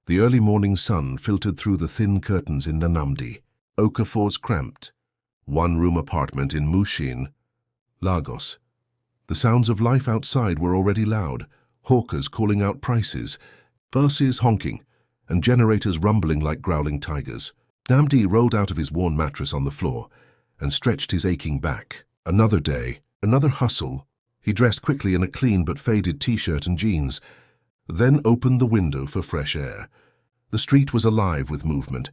The early morning sun filtered through the thin curtains in Nnamdi Okafor's cramped, one-room apartment in Mushin, Lagos. The sounds of life outside were already loud, hawkers calling out prices, buses honking, and generators rumbling like growling tigers. Nnamdi rolled out of his worn mattress on the floor and stretched his aching back. Another day, another hustle. He dressed quickly in a clean but faded t-shirt and jeans, then opened the window for fresh air. The street was alive with movement.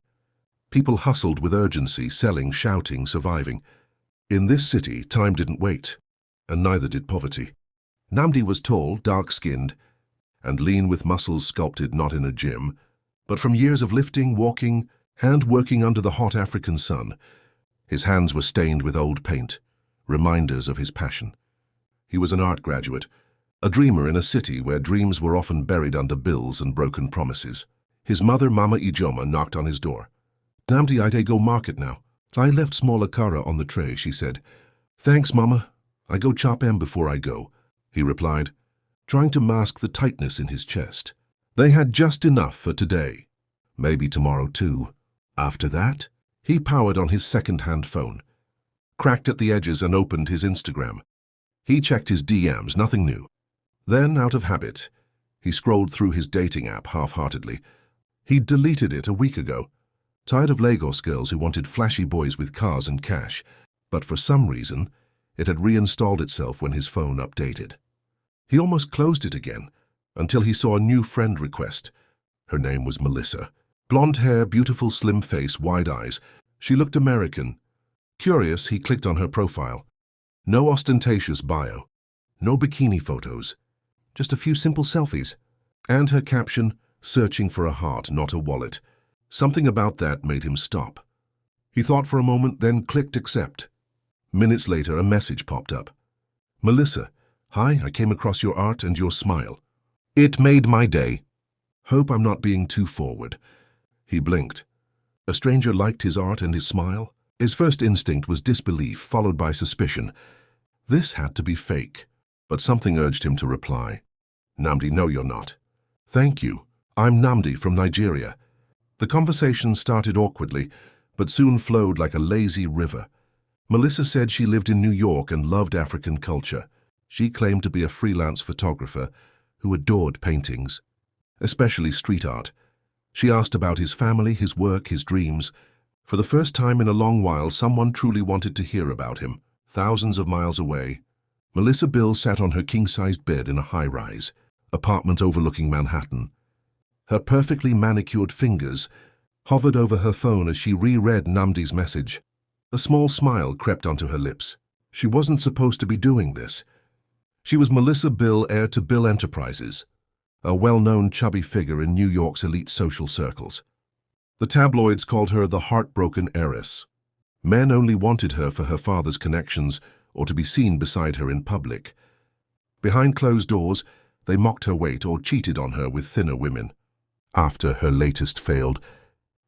People hustled with urgency, selling, shouting, surviving. In this city, time didn't wait, and neither did poverty. Nnamdi was tall, dark-skinned, and lean with muscles sculpted not in a gym, but from years of lifting, walking, and working under the hot African sun. His hands were stained with old paint, reminders of his passion. He was an art graduate, a dreamer in a city where dreams were often buried under bills and broken promises. His mother, Mama Ijoma, knocked on his door. "Nnamdi, I go market now. I left small akara on the tray," she said. "Thanks, Mama. I go chop em before I go," he replied, trying to mask the tightness in his chest. They had just enough for today. Maybe tomorrow too. After that, he powered on his second-hand phone, cracked at the edges and opened his Instagram. He checked his DMs, nothing new. Then, out of habit, he scrolled through his dating app half-heartedly. He'd deleted it a week ago, tired of Lagos girls who wanted flashy boys with cars and cash, but for some reason, it had reinstalled itself when his phone updated. He almost closed it again, until he saw a new friend request. Her name was Melissa. Blonde hair, beautiful slim face, wide eyes. She looked American. Curious, he clicked on her profile. No ostentatious bio, no bikini photos, just a few simple selfies. And her caption, "Searching for a heart, not a wallet." Something about that made him stop. He thought for a moment, then clicked accept. Minutes later, a message popped up. "Melissa, hi, I came across your art and your smile. It made my day. Hope I'm not being too forward." He blinked. A stranger liked his art and his smile. His first instinct was disbelief, followed by suspicion. This had to be fake, but something urged him to reply. "Nnamdi, no, you're not." "Thank you. I'm Nnamdi from Nigeria." The conversation started awkwardly, but soon flowed like a lazy river. Melissa said she lived in New York and loved African culture. She claimed to be a freelance photographer who adored paintings, especially street art. She asked about his family, his work, his dreams. For the first time in a long while, someone truly wanted to hear about him. Thousands of miles away, Melissa Bill sat on her king-sized bed in a high-rise apartment overlooking Manhattan. Her perfectly manicured fingers hovered over her phone as she reread Nnamdi's message. A small smile crept onto her lips. She wasn't supposed to be doing this. She was Melissa Bill, heir to Bill Enterprises, a well-known chubby figure in New York's elite social circles. The tabloids called her the heartbroken heiress. Men only wanted her for her father's connections or to be seen beside her in public. Behind closed doors, they mocked her weight or cheated on her with thinner women. After her latest failed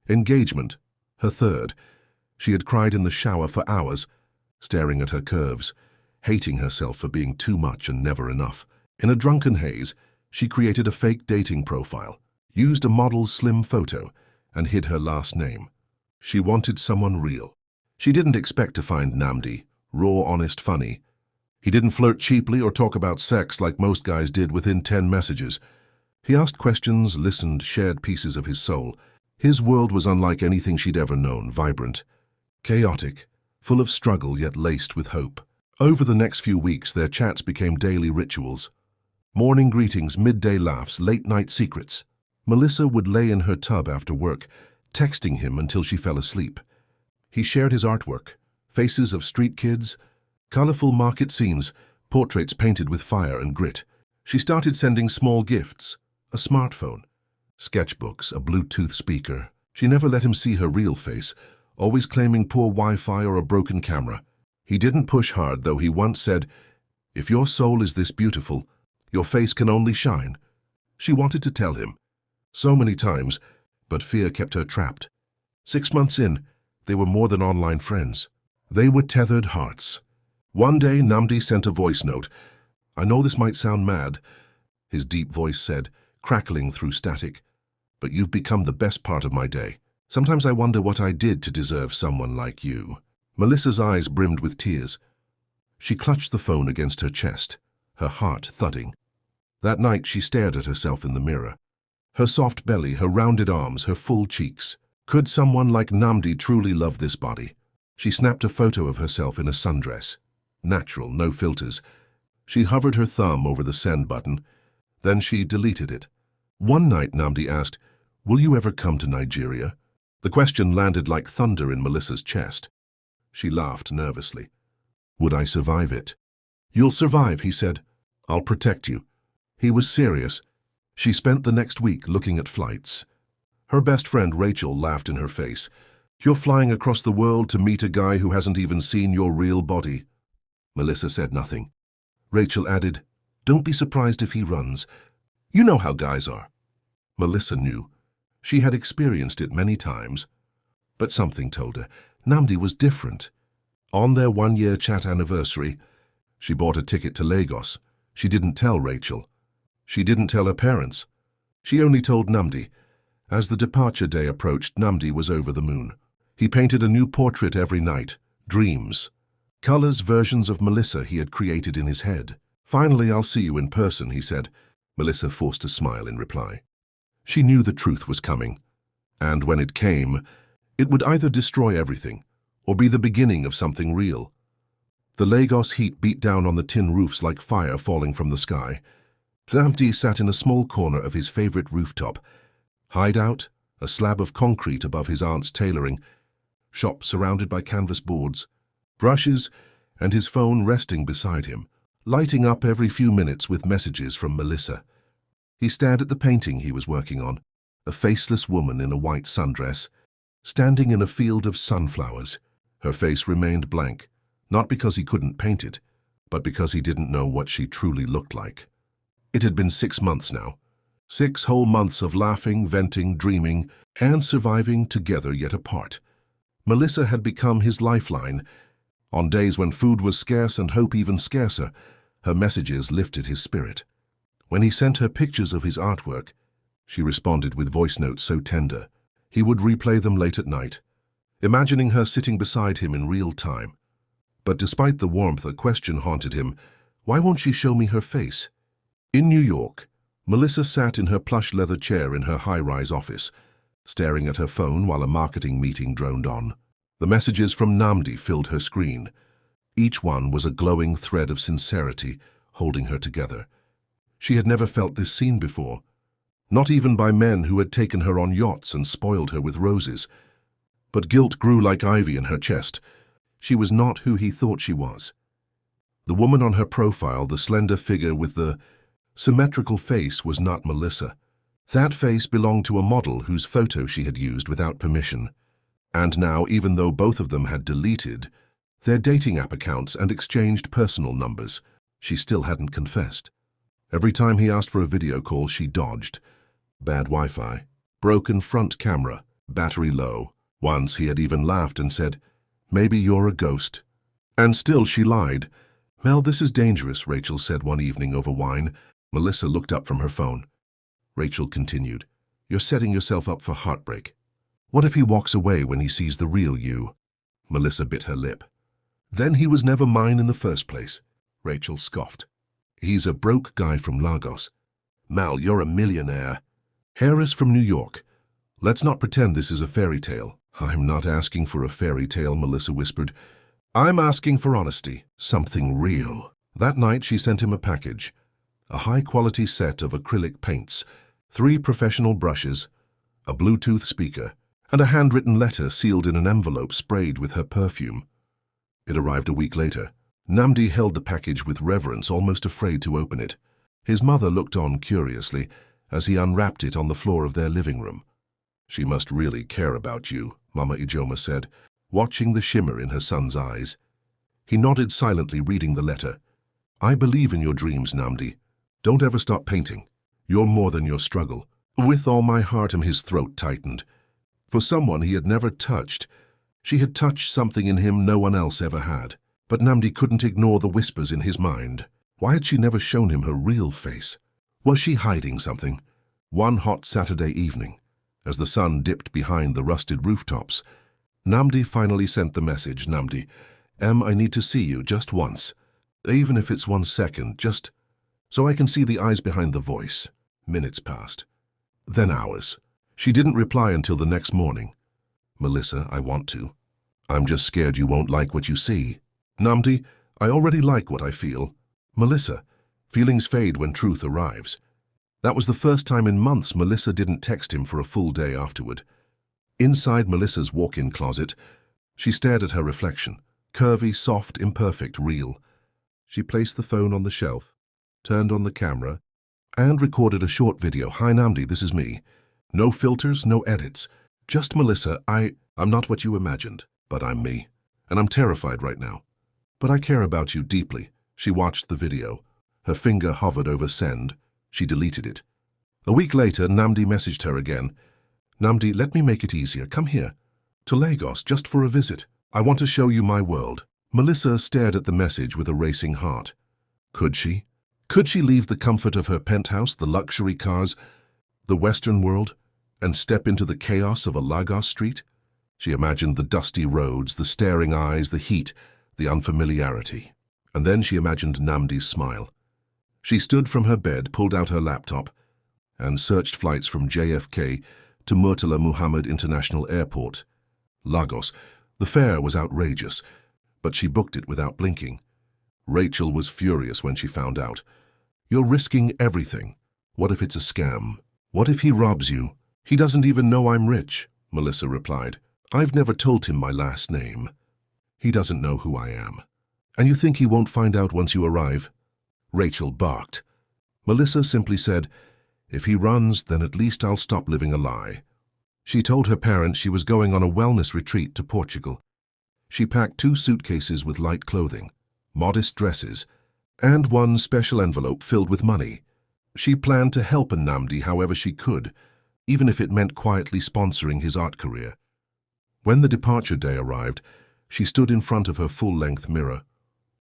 engagement, her third, she had cried in the shower for hours, staring at her curves, hating herself for being too much and never enough. In a drunken haze, she created a fake dating profile, used a model's slim photo, and hid her last name. She wanted someone real. She didn't expect to find Nnamdi, raw, honest, funny. He didn't flirt cheaply or talk about sex like most guys did within 10 messages. He asked questions, listened, shared pieces of his soul. His world was unlike anything she'd ever known, vibrant, chaotic, full of struggle yet laced with hope. Over the next few weeks, their chats became daily rituals. Morning greetings, midday laughs, late-night secrets. Melissa would lay in her tub after work, texting him until she fell asleep. He shared his artwork, faces of street kids, colorful market scenes, portraits painted with fire and grit. She started sending small gifts, a smartphone, sketchbooks, a Bluetooth speaker. She never let him see her real face, always claiming poor Wi-Fi or a broken camera. He didn't push hard, though he once said, "If your soul is this beautiful, your face can only shine." She wanted to tell him, so many times, but fear kept her trapped. 6 months in, they were more than online friends. They were tethered hearts. One day, Nnamdi sent a voice note. "I know this might sound mad," his deep voice said, crackling through static, but you've become the best part of my day. Sometimes I wonder what I did to deserve someone like you." Melissa's eyes brimmed with tears. She clutched the phone against her chest, her heart thudding. That night she stared at herself in the mirror. Her soft belly, her rounded arms, her full cheeks. Could someone like Nnamdi truly love this body? She snapped a photo of herself in a sundress. Natural, no filters. She hovered her thumb over the send button. Then she deleted it. One night Nnamdi asked, "Will you ever come to Nigeria?" The question landed like thunder in Melissa's chest. She laughed nervously. "Would I survive it?" "You'll survive," he said. "I'll protect you." He was serious. She spent the next week looking at flights. Her best friend Rachel laughed in her face. "You're flying across the world to meet a guy who hasn't even seen your real body." Melissa said nothing. Rachel added, "Don't be surprised if he runs. You know how guys are." Melissa knew. She had experienced it many times. But something told her Nnamdi was different. On their one-year chat anniversary, she bought a ticket to Lagos. She didn't tell Rachel. She didn't tell her parents. She only told Nnamdi. As the departure day approached, Nnamdi was over the moon. He painted a new portrait every night, dreams. Colors, versions of Melissa he had created in his head. "Finally, I'll see you in person," he said. Melissa forced a smile in reply. She knew the truth was coming. And when it came, it would either destroy everything or be the beginning of something real. The Lagos heat beat down on the tin roofs like fire falling from the sky. Nnamdi sat in a small corner of his favorite rooftop. Hideout, a slab of concrete above his aunt's tailoring, shop surrounded by canvas boards, brushes, and his phone resting beside him, lighting up every few minutes with messages from Melissa. He stared at the painting he was working on, a faceless woman in a white sundress, standing in a field of sunflowers. Her face remained blank, not because he couldn't paint it, but because he didn't know what she truly looked like. It had been 6 months now. 6 whole months of laughing, venting, dreaming, and surviving together yet apart. Melissa had become his lifeline. On days when food was scarce and hope even scarcer, her messages lifted his spirit. When he sent her pictures of his artwork, she responded with voice notes so tender. He would replay them late at night, imagining her sitting beside him in real time. But despite the warmth, a question haunted him. Why won't she show me her face? In New York, Melissa sat in her plush leather chair in her high-rise office, staring at her phone while a marketing meeting droned on. The messages from Nnamdi filled her screen. Each one was a glowing thread of sincerity, holding her together. She had never felt this seen before, not even by men who had taken her on yachts and spoiled her with roses. But guilt grew like ivy in her chest. She was not who he thought she was. The woman on her profile, the slender figure with the symmetrical face, was not Melissa. That face belonged to a model whose photo she had used without permission. And now, even though both of them had deleted their dating app accounts and exchanged personal numbers, she still hadn't confessed. Every time he asked for a video call, she dodged. Bad Wi-Fi, broken front camera, battery low. Once he had even laughed and said, "Maybe you're a ghost." And still she lied. "Mel, this is dangerous," Rachel said one evening over wine. Melissa looked up from her phone. Rachel continued, "You're setting yourself up for heartbreak. What if he walks away when he sees the real you?" Melissa bit her lip. "Then he was never mine in the first place," Rachel scoffed. "He's a broke guy from Lagos. Mal, you're a millionaire. Harris from New York. Let's not pretend this is a fairy tale." "I'm not asking for a fairy tale," Melissa whispered. "I'm asking for honesty, something real." That night she sent him a package, a high-quality set of acrylic paints, 3 professional brushes, a Bluetooth speaker, and a handwritten letter sealed in an envelope sprayed with her perfume. It arrived a week later. Nnamdi held the package with reverence, almost afraid to open it. His mother looked on curiously as he unwrapped it on the floor of their living room. "She must really care about you," Mama Ijoma said, watching the shimmer in her son's eyes. He nodded silently, reading the letter. "I believe in your dreams, Nnamdi. Don't ever stop painting. You're more than your struggle." "With all my heart," his throat tightened. For someone he had never touched, she had touched something in him no one else ever had. But Nnamdi couldn't ignore the whispers in his mind. Why had she never shown him her real face? Was she hiding something? One hot Saturday evening, As the sun dipped behind the rusted rooftops, Nnamdi finally sent the message. Nnamdi, I need to see you just once. Even if it's 1 second, just so I can see the eyes behind the voice. Minutes passed. Then hours. She didn't reply until the next morning. Melissa, I want to. I'm just scared you won't like what you see. Nnamdi, I already like what I feel. Melissa, feelings fade when truth arrives. That was the first time in months Melissa didn't text him for a full day afterward. Inside Melissa's walk-in closet, she stared at her reflection. Curvy, soft, imperfect, real. She placed the phone on the shelf, turned on the camera, and recorded a short video. Hi Nnamdi, this is me. No filters, no edits. Just Melissa, I'm not what you imagined, but I'm me. And I'm terrified right now. But I care about you deeply. She watched the video. Her finger hovered over send. She deleted it. A week later, Nnamdi messaged her again. Nnamdi, let me make it easier. Come here. To Lagos, just for a visit. I want to show you my world. Melissa stared at the message with a racing heart. Could she? Could she leave the comfort of her penthouse, the luxury cars, the Western world, and step into the chaos of a Lagos street? She imagined the dusty roads, the staring eyes, the heat, the unfamiliarity. And then she imagined Nnamdi's smile. She stood from her bed, pulled out her laptop, and searched flights from JFK to Murtala Muhammad International Airport. Lagos. The fare was outrageous, but she booked it without blinking. Rachel was furious when she found out. You're risking everything. What if it's a scam? What if he robs you? He doesn't even know I'm rich, Melissa replied. I've never told him my last name. He doesn't know who I am. And you think he won't find out once you arrive? Rachel barked. Melissa simply said, if he runs, then at least I'll stop living a lie. She told her parents she was going on a wellness retreat to Portugal. She packed 2 suitcases with light clothing, modest dresses, and 1 special envelope filled with money. She planned to help Nnamdi however she could, even if it meant quietly sponsoring his art career. When the departure day arrived, she stood in front of her full-length mirror.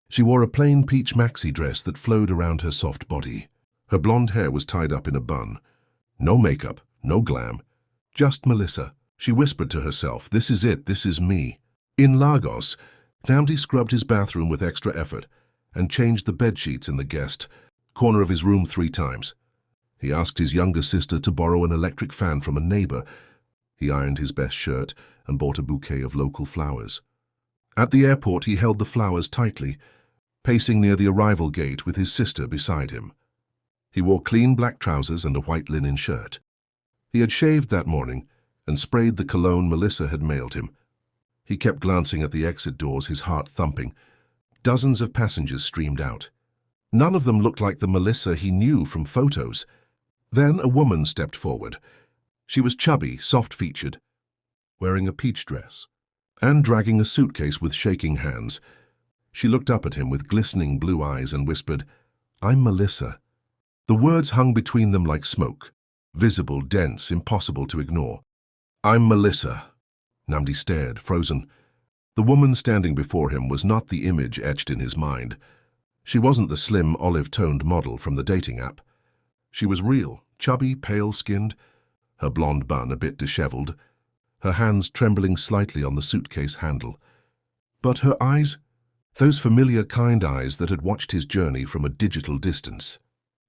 She wore a plain peach maxi dress that flowed around her soft body. Her blonde hair was tied up in a bun. No makeup, no glam. Just Melissa. She whispered to herself, this is it, this is me. In Lagos, Nnamdi scrubbed his bathroom with extra effort and changed the bedsheets in the guest corner of his room 3 times. He asked his younger sister to borrow an electric fan from a neighbor. He ironed his best shirt and bought a bouquet of local flowers. At the airport, he held the flowers tightly, pacing near the arrival gate with his sister beside him. He wore clean black trousers and a white linen shirt. He had shaved that morning and sprayed the cologne Melissa had mailed him. He kept glancing at the exit doors, his heart thumping. Dozens of passengers streamed out. None of them looked like the Melissa he knew from photos. Then a woman stepped forward. She was chubby, soft-featured, wearing a peach dress, and dragging a suitcase with shaking hands. She looked up at him with glistening blue eyes and whispered, I'm Melissa. The words hung between them like smoke, visible, dense, impossible to ignore. I'm Melissa. Nnamdi stared, frozen. The woman standing before him was not the image etched in his mind. She wasn't the slim, olive-toned model from the dating app. She was real, chubby, pale-skinned, her blonde bun a bit disheveled, her hands trembling slightly on the suitcase handle. But her eyes, those familiar kind eyes that had watched his journey from a digital distance,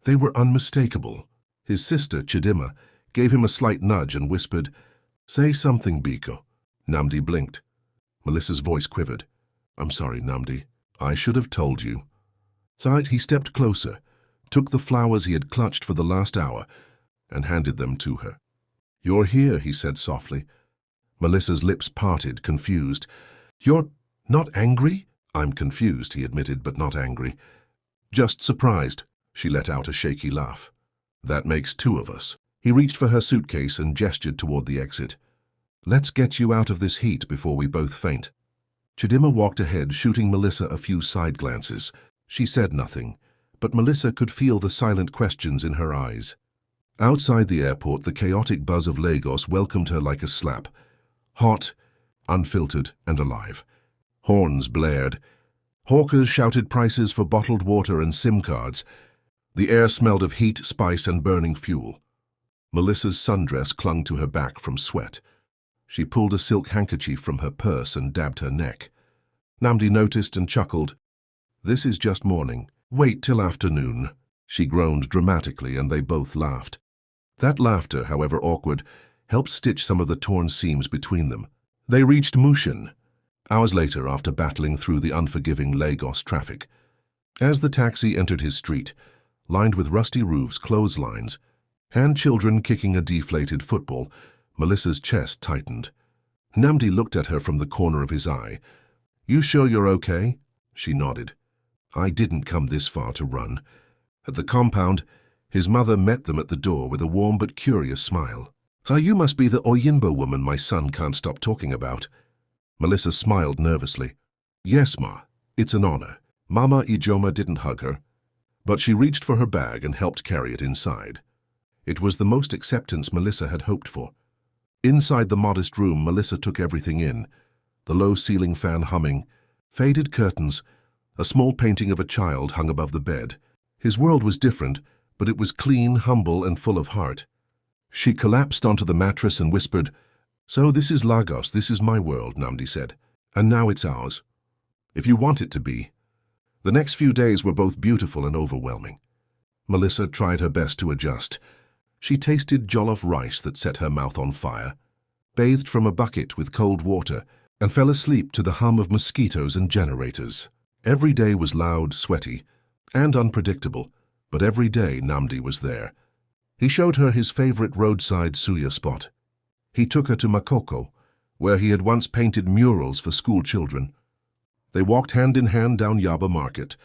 they were unmistakable. His sister, Chidima, gave him a slight nudge and whispered, Say something, Biko. Nnamdi blinked. Melissa's voice quivered. I'm sorry, Nnamdi. I should have told you. Sight, he stepped closer, took the flowers he had clutched for the last hour, and handed them to her. You're here, he said softly. Melissa's lips parted, confused. You're not angry? I'm confused, he admitted, but not angry. Just surprised. She let out a shaky laugh. That makes 2 of us. He reached for her suitcase and gestured toward the exit. Let's get you out of this heat before we both faint. Chidima walked ahead, shooting Melissa a few side glances. She said nothing, but Melissa could feel the silent questions in her eyes. Outside the airport, the chaotic buzz of Lagos welcomed her like a slap. Hot, unfiltered, and alive. Horns blared. Hawkers shouted prices for bottled water and SIM cards. The air smelled of heat, spice, and burning fuel. Melissa's sundress clung to her back from sweat. She pulled a silk handkerchief from her purse and dabbed her neck. Nnamdi noticed and chuckled. "This is just morning. Wait till afternoon." She groaned dramatically, and they both laughed. That laughter, however awkward, helped stitch some of the torn seams between them. They reached Mushin, hours later after battling through the unforgiving Lagos traffic. As the taxi entered his street, lined with rusty roofs, clotheslines, and children kicking a deflated football, Melissa's chest tightened. Nnamdi looked at her from the corner of his eye. "You sure you're okay?" She nodded. "I didn't come this far to run." At the compound, his mother met them at the door with a warm but curious smile. "You must be the Oyinbo woman my son can't stop talking about." Melissa smiled nervously. "Yes, Ma. It's an honor." Mama Ijoma didn't hug her, but she reached for her bag and helped carry it inside. It was the most acceptance Melissa had hoped for. Inside the modest room, Melissa took everything in. The low ceiling fan humming, faded curtains, a small painting of a child hung above the bed. His world was different, but it was clean, humble, and full of heart. She collapsed onto the mattress and whispered, "So this is Lagos, this is my world," Nnamdi said. "And now it's ours. If you want it to be." The next few days were both beautiful and overwhelming. Melissa tried her best to adjust. She tasted jollof rice that set her mouth on fire, bathed from a bucket with cold water, and fell asleep to the hum of mosquitoes and generators. Every day was loud, sweaty, and unpredictable, but every day Nnamdi was there. He showed her his favorite roadside suya spot. He took her to Makoko, where he had once painted murals for school children. They walked hand in hand down Yaba Market,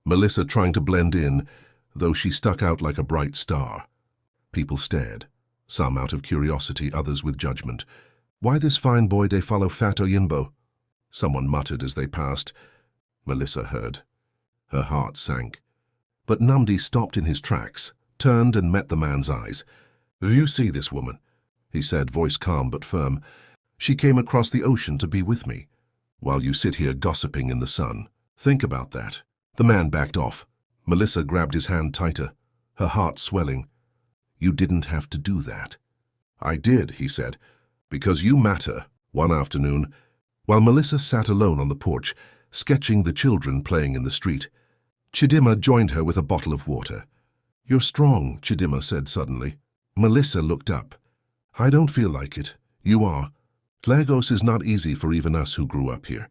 Melissa trying to blend in, though she stuck out like a bright star. People stared, some out of curiosity, others with judgment. "Why this fine boy de follow fat Oyinbo?" Someone muttered as they passed. Melissa heard. Her heart sank. But Nnamdi stopped in his tracks, turned and met the man's eyes. "You see this woman?" he said, voice calm but firm. "She came across the ocean to be with me, while you sit here gossiping in the sun. Think about that." The man backed off. Melissa grabbed his hand tighter, her heart swelling. "You didn't have to do that." "I did," he said, "because you matter." One afternoon, while Melissa sat alone on the porch, sketching the children playing in the street, Chidima joined her with a bottle of water. "You're strong," Chidima said suddenly. Melissa looked up. "I don't feel like it. You are. Lagos is not easy for even us who grew up here.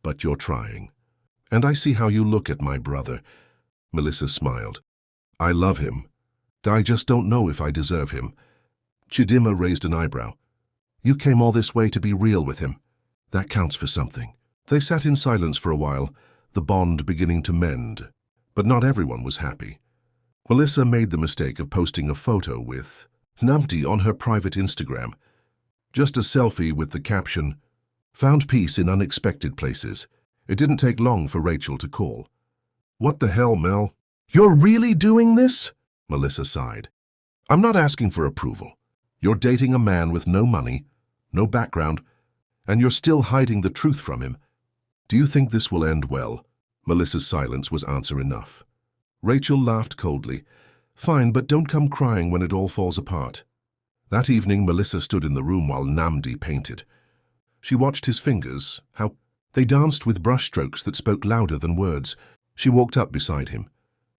But you're trying. And I see how you look at my brother." Melissa smiled. "I love him. I just don't know if I deserve him." Chidima raised an eyebrow. "You came all this way to be real with him. That counts for something." They sat in silence for a while, the bond beginning to mend. But not everyone was happy. Melissa made the mistake of posting a photo with Nnamdi on her private Instagram. Just a selfie with the caption, "Found peace in unexpected places." It didn't take long for Rachel to call. "What the hell, Mel? You're really doing this?" Melissa sighed. "I'm not asking for approval. You're dating a man with no money, no background, and you're still hiding the truth from him. Do you think this will end well?" Melissa's silence was answer enough. Rachel laughed coldly. "Fine, but don't come crying when it all falls apart." That evening, Melissa stood in the room while Nnamdi painted. She watched his fingers, how they danced with brushstrokes that spoke louder than words. She walked up beside him.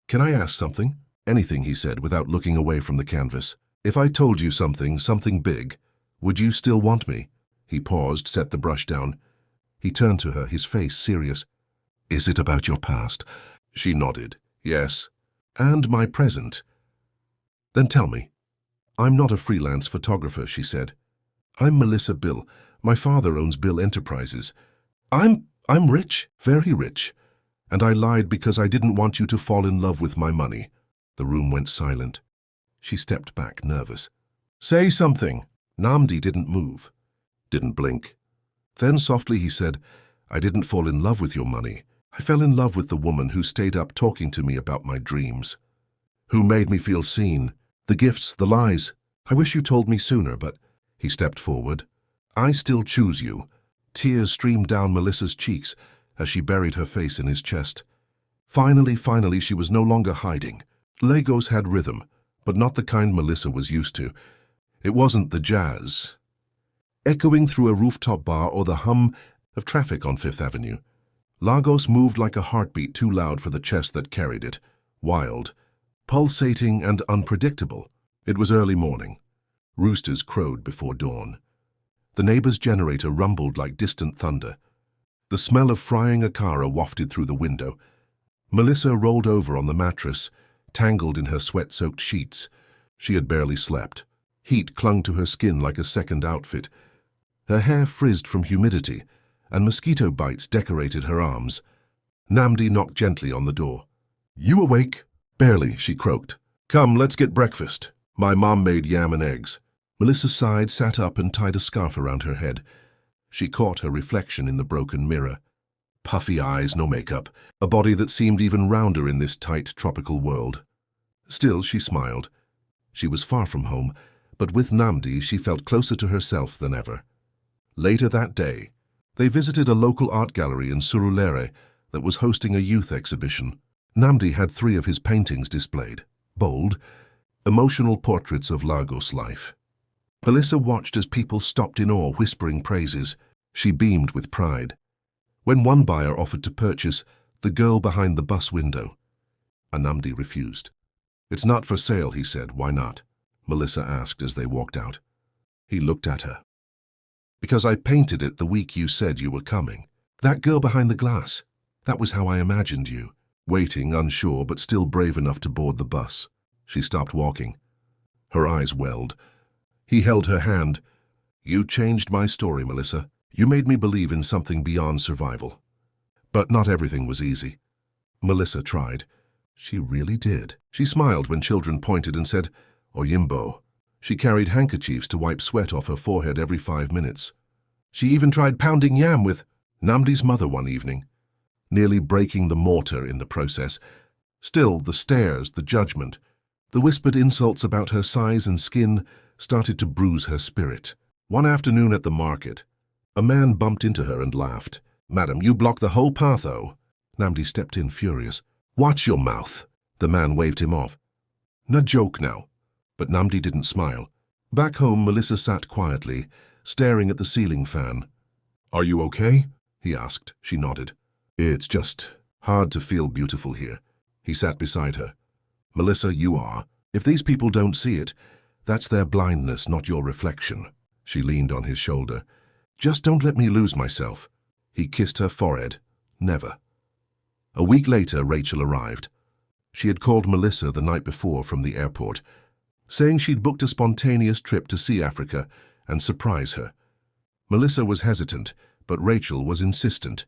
"Can I ask something?" "Anything," he said, without looking away from the canvas. "If I told you something big, would you still want me?" He paused, set the brush down. He turned to her, his face serious. "Is it about your past?" She nodded. "Yes. And my present." "Then tell me." "I'm not a freelance photographer," she said. "I'm Melissa Bill. My father owns Bill Enterprises. I'm rich, very rich. And I lied because I didn't want you to fall in love with my money." The room went silent. She stepped back, nervous. "Say something." Nnamdi didn't move, didn't blink. Then softly he said, "I didn't fall in love with your money. I fell in love with the woman who stayed up talking to me about my dreams, who made me feel seen. The gifts, the lies. I wish you told me sooner, but..." He stepped forward. "I still choose you." Tears streamed down Melissa's cheeks as she buried her face in his chest. Finally, she was no longer hiding. Lagos had rhythm, but not the kind Melissa was used to. It wasn't the jazz echoing through a rooftop bar or the hum of traffic on Fifth Avenue. Lagos moved like a heartbeat too loud for the chest that carried it, wild, pulsating and unpredictable. It was early morning. Roosters crowed before dawn. The neighbor's generator rumbled like distant thunder. The smell of frying akara wafted through the window. Melissa rolled over on the mattress, tangled in her sweat-soaked sheets. She had barely slept. Heat clung to her skin like a second outfit. Her hair frizzed from humidity, and mosquito bites decorated her arms. Nnamdi knocked gently on the door. "You awake?" "Barely," she croaked. "Come, let's get breakfast. My mom made yam and eggs." Melissa sighed, sat up, and tied a scarf around her head. She caught her reflection in the broken mirror. Puffy eyes, no makeup, a body that seemed even rounder in this tight tropical world. Still, she smiled. She was far from home, but with Nnamdi she felt closer to herself than ever. Later that day, they visited a local art gallery in Surulere that was hosting a youth exhibition. Nnamdi had 3 of his paintings displayed, bold, emotional portraits of Lagos life. Melissa watched as people stopped in awe, whispering praises. She beamed with pride. When one buyer offered to purchase The Girl Behind the Bus Window, Nnamdi refused. "It's not for sale," he said. "Why not?" Melissa asked as they walked out. He looked at her. "Because I painted it the week you said you were coming. That girl behind the glass. That was how I imagined you, waiting, unsure, but still brave enough to board the bus." She stopped walking. Her eyes welled. He held her hand. "You changed my story, Melissa. You made me believe in something beyond survival." But not everything was easy. Melissa tried. She really did. She smiled when children pointed and said, "Oyimbo." She carried handkerchiefs to wipe sweat off her forehead every 5 minutes. She even tried pounding yam with Nnamdi's mother one evening, nearly breaking the mortar in the process. Still, the stares, the judgment, the whispered insults about her size and skin started to bruise her spirit. One afternoon at the market, a man bumped into her and laughed. "Madam, you block the whole path, oh." Nnamdi stepped in, furious. "Watch your mouth." The man waved him off. "No joke now." But Nnamdi didn't smile. Back home, Melissa sat quietly, staring at the ceiling fan. "Are you okay?" he asked. She nodded. "It's just hard to feel beautiful here." He sat beside her. "Melissa, you are. If these people don't see it, that's their blindness, not your reflection." She leaned on his shoulder. "Just don't let me lose myself." He kissed her forehead. "Never." A week later, Rachel arrived. She had called Melissa the night before from the airport, saying she'd booked a spontaneous trip to see Africa and surprise her. Melissa was hesitant, but Rachel was insistent.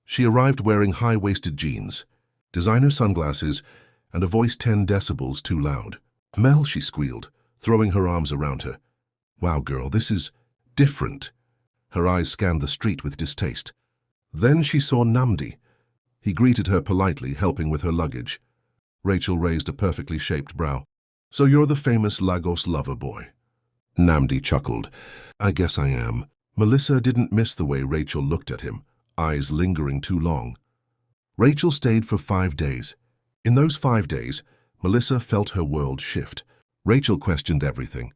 She arrived wearing high-waisted jeans, designer sunglasses, and a voice 10 decibels too loud. "Mel," she squealed, throwing her arms around her. "Wow, girl, this is different." Her eyes scanned the street with distaste. Then she saw Nnamdi. He greeted her politely, helping with her luggage. Rachel raised a perfectly shaped brow. "So you're the famous Lagos lover boy." Nnamdi chuckled. "I guess I am." Melissa didn't miss the way Rachel looked at him, eyes lingering too long. Rachel stayed for 5 days. In those 5 days, Melissa felt her world shift. Rachel questioned everything.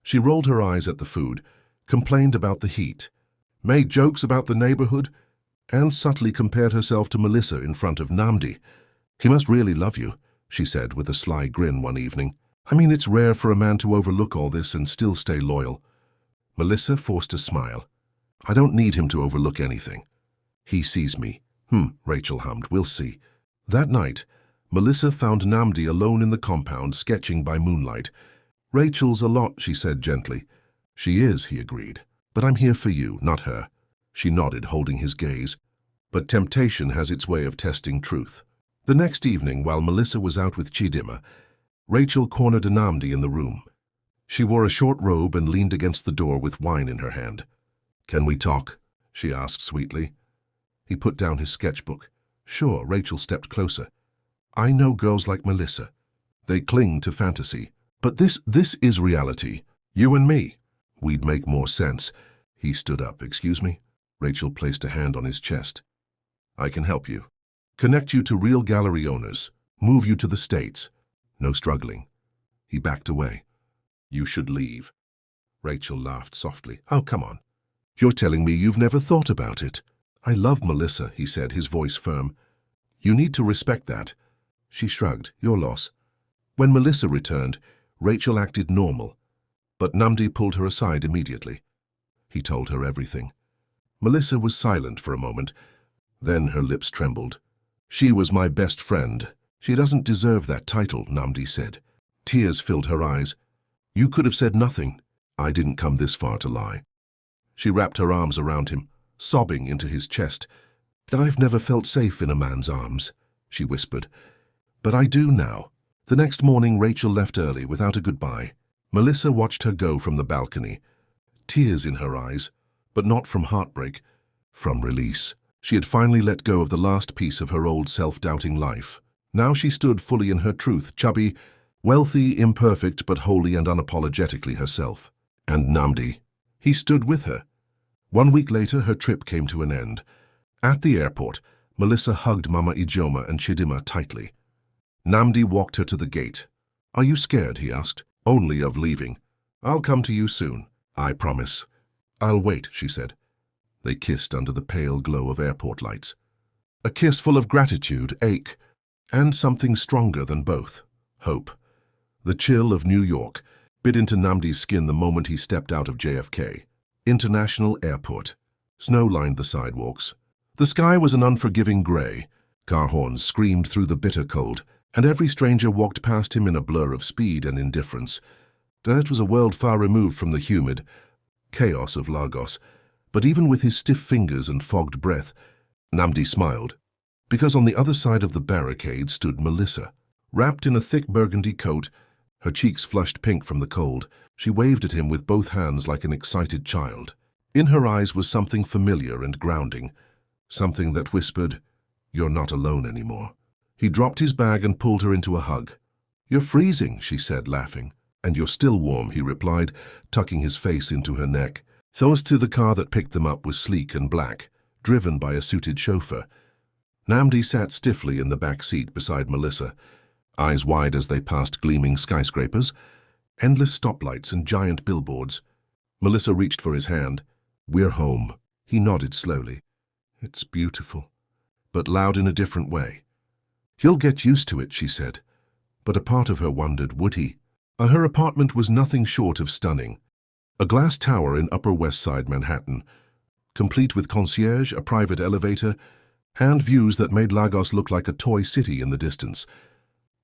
She rolled her eyes at the food, complained about the heat, made jokes about the neighborhood, and subtly compared herself to Melissa in front of Nnamdi. "He must really love you," she said with a sly grin one evening. "I mean, it's rare for a man to overlook all this and still stay loyal." Melissa forced a smile. "I don't need him to overlook anything. He sees me." Rachel hummed. "We'll see." That night, Melissa found Nnamdi alone in the compound, sketching by moonlight. "Rachel's a lot," she said gently. "She is," he agreed. "But I'm here for you, not her." She nodded, holding his gaze. But temptation has its way of testing truth. The next evening, while Melissa was out with Chidima, Rachel cornered Nnamdi in the room. She wore a short robe and leaned against the door with wine in her hand. "Can we talk?" she asked sweetly. He put down his sketchbook. "Sure." Rachel stepped closer. "I know girls like Melissa. They cling to fantasy. But this is reality. You and me. We'd make more sense." He stood up. "Excuse me?" Rachel placed a hand on his chest. "I can help you. Connect you to real gallery owners. Move you to the States. No struggling. He backed away. "You should leave." Rachel laughed softly. "Oh, come on. You're telling me you've never thought about it." "I love Melissa," he said, his voice firm. "You need to respect that." She shrugged. "Your loss." When Melissa returned, Rachel acted normal, but Nnamdi pulled her aside immediately. He told her everything. Melissa was silent for a moment. Then her lips trembled. "She was my best friend. She doesn't deserve that title," Nnamdi said. Tears filled her eyes. "You could have said nothing. I didn't come this far to lie." She wrapped her arms around him, sobbing into his chest. "I've never felt safe in a man's arms," she whispered. "But I do now." The next morning, Rachel left early without a goodbye. Melissa watched her go from the balcony, tears in her eyes, but not from heartbreak, from release. She had finally let go of the last piece of her old self-doubting life. Now she stood fully in her truth, chubby, wealthy, imperfect, but wholly and unapologetically herself. And Nnamdi, he stood with her. 1 week later, her trip came to an end. At the airport, Melissa hugged Mama Ijoma and Chidima tightly. Nnamdi walked her to the gate. "Are you scared?" he asked. "Only of leaving. I'll come to you soon. I promise." "I'll wait," she said. They kissed under the pale glow of airport lights. A kiss full of gratitude, ache, and something stronger than both, hope. The chill of New York bit into Nnamdi's skin the moment he stepped out of JFK. International Airport. Snow lined the sidewalks. The sky was an unforgiving gray. Car horns screamed through the bitter cold, and every stranger walked past him in a blur of speed and indifference. That was a world far removed from the humid chaos of Lagos. But even with his stiff fingers and fogged breath, Nnamdi smiled, because on the other side of the barricade stood Melissa. Wrapped in a thick burgundy coat, her cheeks flushed pink from the cold, she waved at him with both hands like an excited child. In her eyes was something familiar and grounding, something that whispered, "You're not alone anymore." He dropped his bag and pulled her into a hug. "You're freezing," she said, laughing. "And you're still warm," he replied, tucking his face into her neck. So as to the car that picked them up was sleek and black, driven by a suited chauffeur. Nnamdi sat stiffly in the back seat beside Melissa, eyes wide as they passed gleaming skyscrapers, endless stoplights and giant billboards. Melissa reached for his hand. "We're home." He nodded slowly. "It's beautiful, but loud in a different way." "You'll get used to it," she said. But a part of her wondered, would he? Her apartment was nothing short of stunning. A glass tower in Upper West Side Manhattan, complete with concierge, a private elevator, and views that made Lagos look like a toy city in the distance.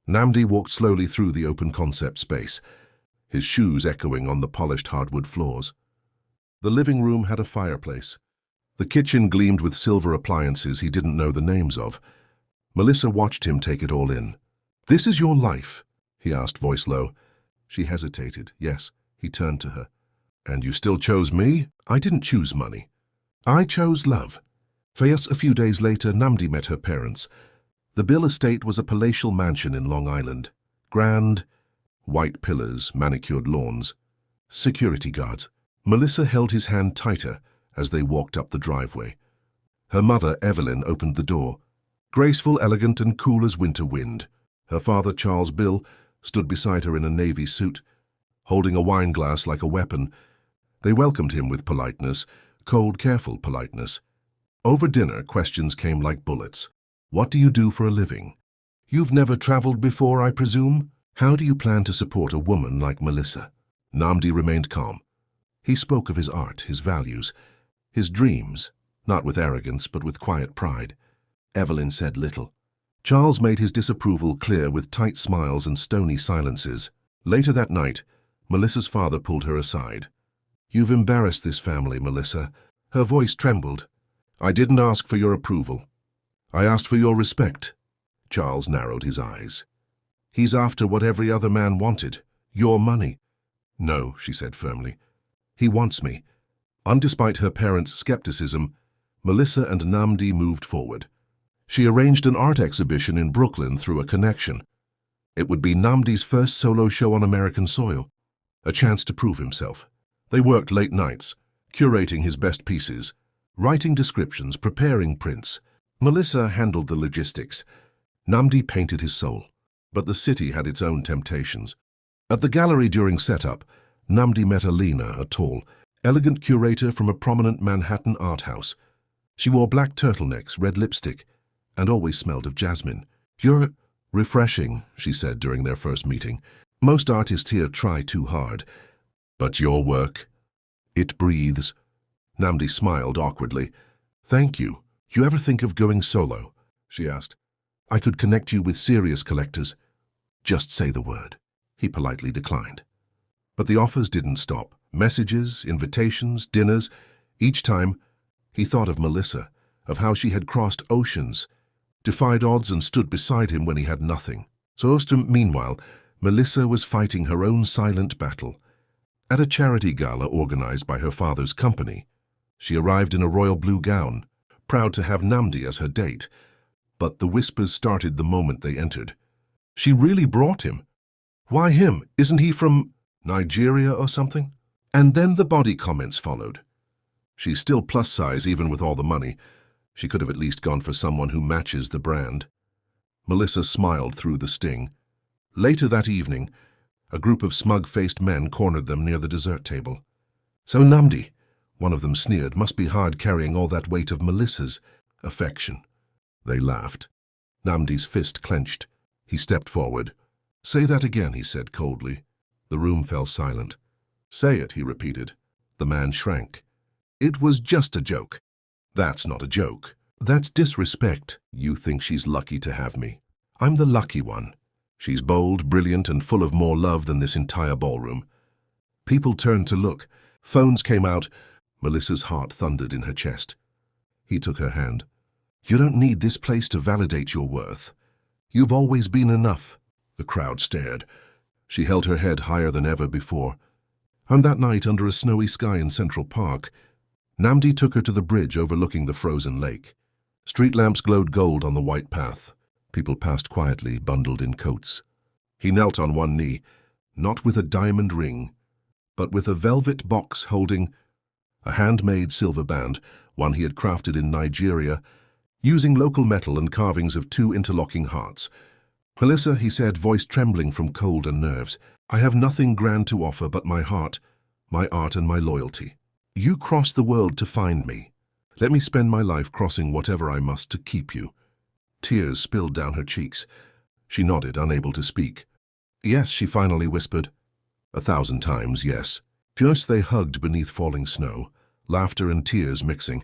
Nnamdi walked slowly through the open concept space, his shoes echoing on the polished hardwood floors. The living room had a fireplace. The kitchen gleamed with silver appliances he didn't know the names of. Melissa watched him take it all in. "This is your life?" he asked, voice low. She hesitated. "Yes." He turned to her. "And you still chose me?" "I didn't choose money. I chose love." A few days later, Nnamdi met her parents. The Bill estate was a palatial mansion in Long Island. Grand, white pillars, manicured lawns, security guards. Melissa held his hand tighter as they walked up the driveway. Her mother, Evelyn, opened the door. Graceful, elegant, and cool as winter wind. Her father, Charles Bill, stood beside her in a navy suit, holding a wine glass like a weapon. They welcomed him with politeness, cold, careful politeness. Over dinner, questions came like bullets. "What do you do for a living?" "You've never traveled before, I presume?" "How do you plan to support a woman like Melissa?" Nnamdi remained calm. He spoke of his art, his values, his dreams, not with arrogance, but with quiet pride. Evelyn said little. Charles made his disapproval clear with tight smiles and stony silences. Later that night, Melissa's father pulled her aside. "You've embarrassed this family, Melissa." Her voice trembled. "I didn't ask for your approval. I asked for your respect." Charles narrowed his eyes. "He's after what every other man wanted, your money." "No," she said firmly. "He wants me." Despite her parents' skepticism, Melissa and Nnamdi moved forward. She arranged an art exhibition in Brooklyn through a connection. It would be Nnamdi's first solo show on American soil, a chance to prove himself. They worked late nights, curating his best pieces, writing descriptions, preparing prints. Melissa handled the logistics. Nnamdi painted his soul. But the city had its own temptations. At the gallery during setup, Nnamdi met Alina, a tall, elegant curator from a prominent Manhattan art house. She wore black turtlenecks, red lipstick, and always smelled of jasmine. "You're refreshing," she said during their first meeting. "Most artists here try too hard. But your work, it breathes." Nnamdi smiled awkwardly. "Thank you. You ever think of going solo?" she asked. "I could connect you with serious collectors." "Just say the word." He politely declined. But the offers didn't stop. Messages, invitations, dinners. Each time, he thought of Melissa, of how she had crossed oceans, defied odds and stood beside him when he had nothing. Meanwhile, Melissa was fighting her own silent battle. At a charity gala organized by her father's company, she arrived in a royal blue gown, proud to have Nnamdi as her date. But the whispers started the moment they entered. She really brought him. Why him? Isn't he from Nigeria or something? And then the body comments followed. She's still plus size even with all the money. She could have at least gone for someone who matches the brand. Melissa smiled through the sting. Later that evening, a group of smug-faced men cornered them near the dessert table. "So Nnamdi," one of them sneered, "must be hard carrying all that weight of Melissa's affection." They laughed. Nnamdi's fist clenched. He stepped forward. "Say that again," he said coldly. The room fell silent. "Say it," he repeated. The man shrank. "It was just a joke." "That's not a joke. That's disrespect." "You think she's lucky to have me. I'm the lucky one. She's bold, brilliant, and full of more love than this entire ballroom." People turned to look. Phones came out. Melissa's heart thundered in her chest. He took her hand. "You don't need this place to validate your worth. You've always been enough." The crowd stared. She held her head higher than ever before. On that night, under a snowy sky in Central Park, Nnamdi took her to the bridge overlooking the frozen lake. Street lamps glowed gold on the white path. People passed quietly, bundled in coats. He knelt on one knee, not with a diamond ring, but with a velvet box holding a handmade silver band, one he had crafted in Nigeria, using local metal and carvings of two interlocking hearts. "Melissa," he said, voice trembling from cold and nerves, "I have nothing grand to offer but my heart, my art, and my loyalty. You crossed the world to find me. Let me spend my life crossing whatever I must to keep you." Tears spilled down her cheeks. She nodded, unable to speak. "Yes," she finally whispered. 1,000 times, yes. First they hugged beneath falling snow, laughter and tears mixing.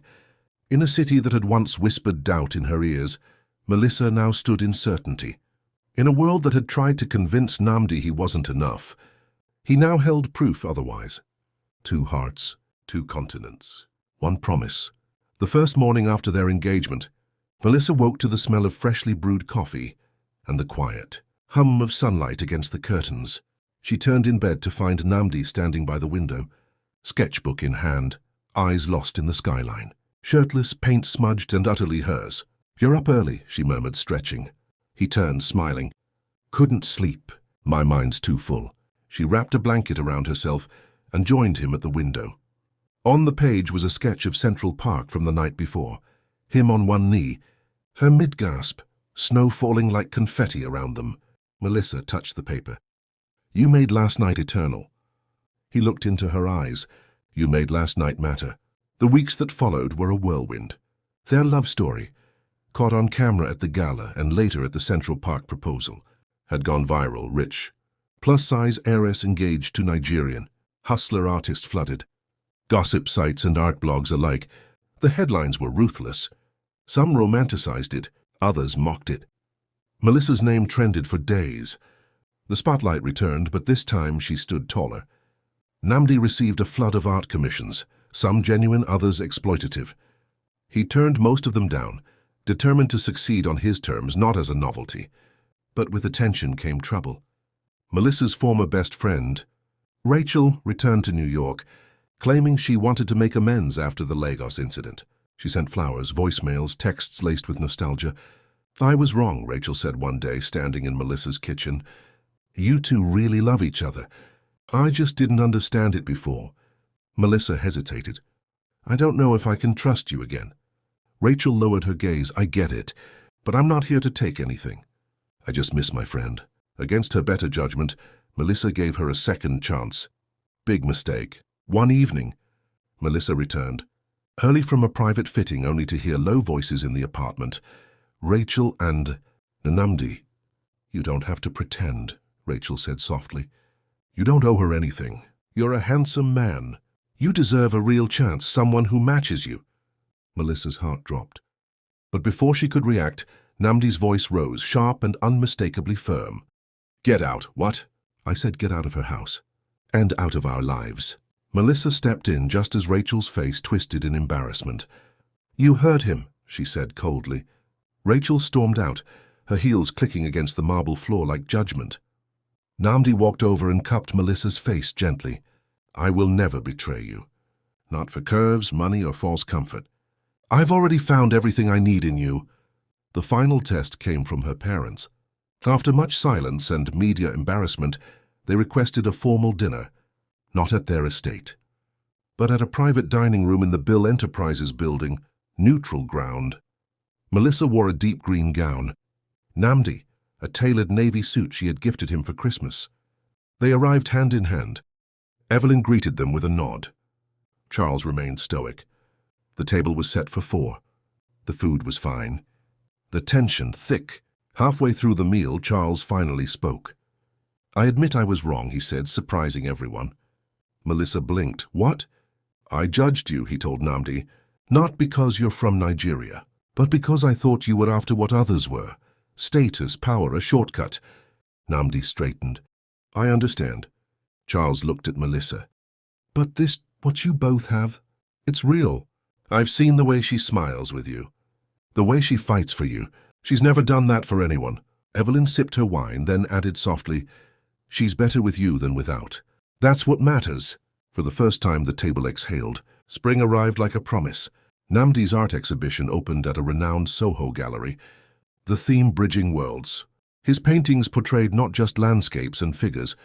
In a city that had once whispered doubt in her ears, Melissa now stood in certainty. In a world that had tried to convince Nnamdi he wasn't enough, he now held proof otherwise. 2 hearts, 2 continents, 1 promise. The first morning after their engagement, Melissa woke to the smell of freshly brewed coffee and the quiet hum of sunlight against the curtains. She turned in bed to find Nnamdi standing by the window, sketchbook in hand, eyes lost in the skyline. Shirtless, paint-smudged and utterly hers. "You're up early," she murmured, stretching. He turned, smiling. "Couldn't sleep. My mind's too full." She wrapped a blanket around herself and joined him at the window. On the page was a sketch of Central Park from the night before. Him on one knee, her mid-gasp, snow falling like confetti around them. Melissa touched the paper. "You made last night eternal." He looked into her eyes. "You made last night matter." The weeks that followed were a whirlwind. Their love story, caught on camera at the gala and later at the Central Park proposal, had gone viral, rich. Plus-size heiress engaged to Nigerian, hustler artist flooded. Gossip sites and art blogs alike. The headlines were ruthless. Some romanticized it, others mocked it. Melissa's name trended for days. The spotlight returned, but this time she stood taller. Nnamdi received a flood of art commissions, some genuine, others exploitative. He turned most of them down, determined to succeed on his terms, not as a novelty. But with attention came trouble. Melissa's former best friend, Rachel, returned to New York, claiming she wanted to make amends after the Lagos incident. She sent flowers, voicemails, texts laced with nostalgia. "I was wrong," Rachel said one day, standing in Melissa's kitchen. "You two really love each other. I just didn't understand it before." Melissa hesitated. "I don't know if I can trust you again." Rachel lowered her gaze. "I get it, but I'm not here to take anything. I just miss my friend." Against her better judgment, Melissa gave her a second chance. Big mistake. One evening, Melissa returned, early from a private fitting only to hear low voices in the apartment. Rachel and Nnamdi. You don't have to pretend, Rachel said softly. You don't owe her anything. You're a handsome man. You deserve a real chance, someone who matches you. Melissa's heart dropped. But before she could react, Nnamdi's voice rose, sharp and unmistakably firm. Get out, what? I said get out of her house. And out of our lives. Melissa stepped in just as Rachel's face twisted in embarrassment. You heard him, she said coldly. Rachel stormed out, her heels clicking against the marble floor like judgment. Nnamdi walked over and cupped Melissa's face gently. I will never betray you. Not for curves, money, or false comfort. I've already found everything I need in you. The final test came from her parents. After much silence and media embarrassment, they requested a formal dinner, not at their estate, but at a private dining room in the Bill Enterprises building, neutral ground. Melissa wore a deep green gown. Nnamdi, a tailored navy suit she had gifted him for Christmas. They arrived hand in hand. Evelyn greeted them with a nod. Charles remained stoic. The table was set for 4. The food was fine. The tension thick. Halfway through the meal, Charles finally spoke. I admit I was wrong, he said, surprising everyone. Melissa blinked. What? I judged you, he told Nnamdi, not because you're from Nigeria, but because I thought you were after what others were. Status, power, a shortcut. Nnamdi straightened. I understand. Charles looked at Melissa. But this, what you both have, it's real. I've seen the way she smiles with you. The way she fights for you. She's never done that for anyone. Evelyn sipped her wine, then added softly, she's better with you than without. That's what matters. For the first time, the table exhaled. Spring arrived like a promise. Nnamdi's art exhibition opened at a renowned Soho gallery. The theme bridging worlds. His paintings portrayed not just landscapes and figures,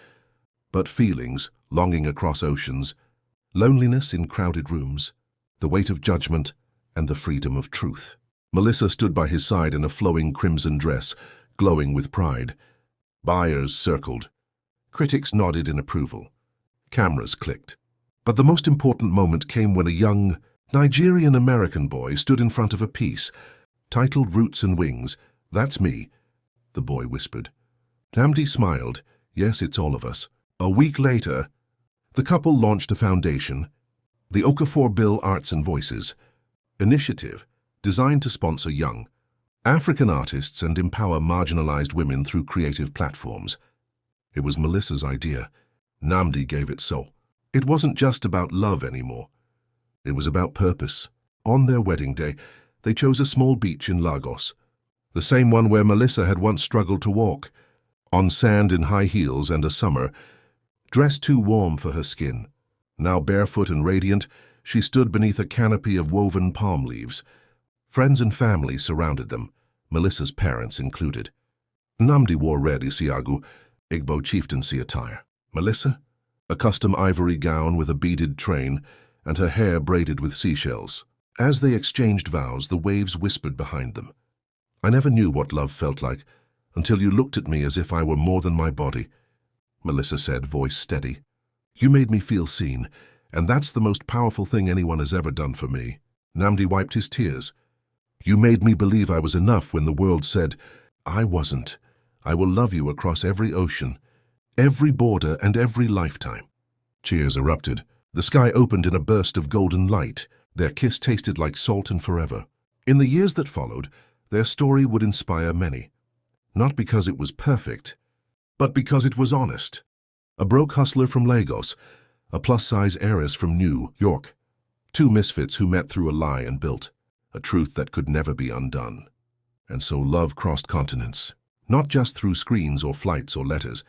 but feelings, longing across oceans, loneliness in crowded rooms, the weight of judgment, and the freedom of truth. Melissa stood by his side in a flowing crimson dress, glowing with pride. Buyers circled. Critics nodded in approval. Cameras clicked. But the most important moment came when a young Nigerian-American boy stood in front of a piece, titled Roots and Wings. That's me, the boy whispered. Nnamdi smiled. Yes, it's all of us. A week later, the couple launched a foundation, the Okafor Bill Arts and Voices initiative, designed to sponsor young African artists and empower marginalized women through creative platforms. It was Melissa's idea. Nnamdi gave it soul. It wasn't just about love anymore. It was about purpose. On their wedding day, they chose a small beach in Lagos, the same one where Melissa had once struggled to walk, on sand in high heels and a summer, dressed too warm for her skin. Now barefoot and radiant, she stood beneath a canopy of woven palm leaves. Friends and family surrounded them, Melissa's parents included. Nnamdi wore red Isiagu, Igbo chieftaincy attire. Melissa, a custom ivory gown with a beaded train, and her hair braided with seashells. As they exchanged vows, the waves whispered behind them. I never knew what love felt like, until you looked at me as if I were more than my body, Melissa said, voice steady. You made me feel seen, and that's the most powerful thing anyone has ever done for me. Nnamdi wiped his tears. You made me believe I was enough when the world said, I wasn't. I will love you across every ocean, every border, and every lifetime. Cheers erupted. The sky opened in a burst of golden light. Their kiss tasted like salt and forever. In the years that followed, their story would inspire many. Not because it was perfect, but because it was honest. A broke hustler from Lagos, a plus-size heiress from New York. 2 misfits who met through a lie and built a truth that could never be undone. And so love crossed continents, not just through screens or flights or letters,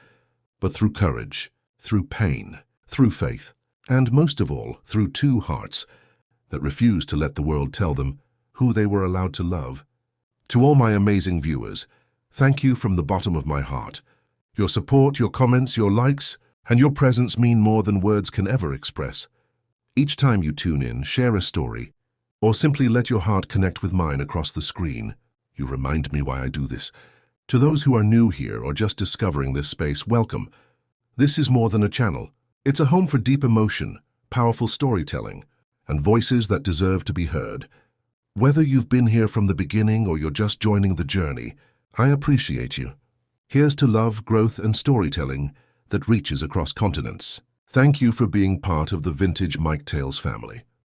but through courage, through pain, through faith, and most of all, through 2 hearts that refused to let the world tell them who they were allowed to love. To all my amazing viewers, thank you from the bottom of my heart. Your support, your comments, your likes, and your presence mean more than words can ever express. Each time you tune in, share a story, or simply let your heart connect with mine across the screen. You remind me why I do this. To those who are new here or just discovering this space, welcome. This is more than a channel. It's a home for deep emotion, powerful storytelling, and voices that deserve to be heard. Whether you've been here from the beginning or you're just joining the journey, I appreciate you. Here's to love, growth, and storytelling that reaches across continents. Thank you for being part of the Vintage Mike Tales family.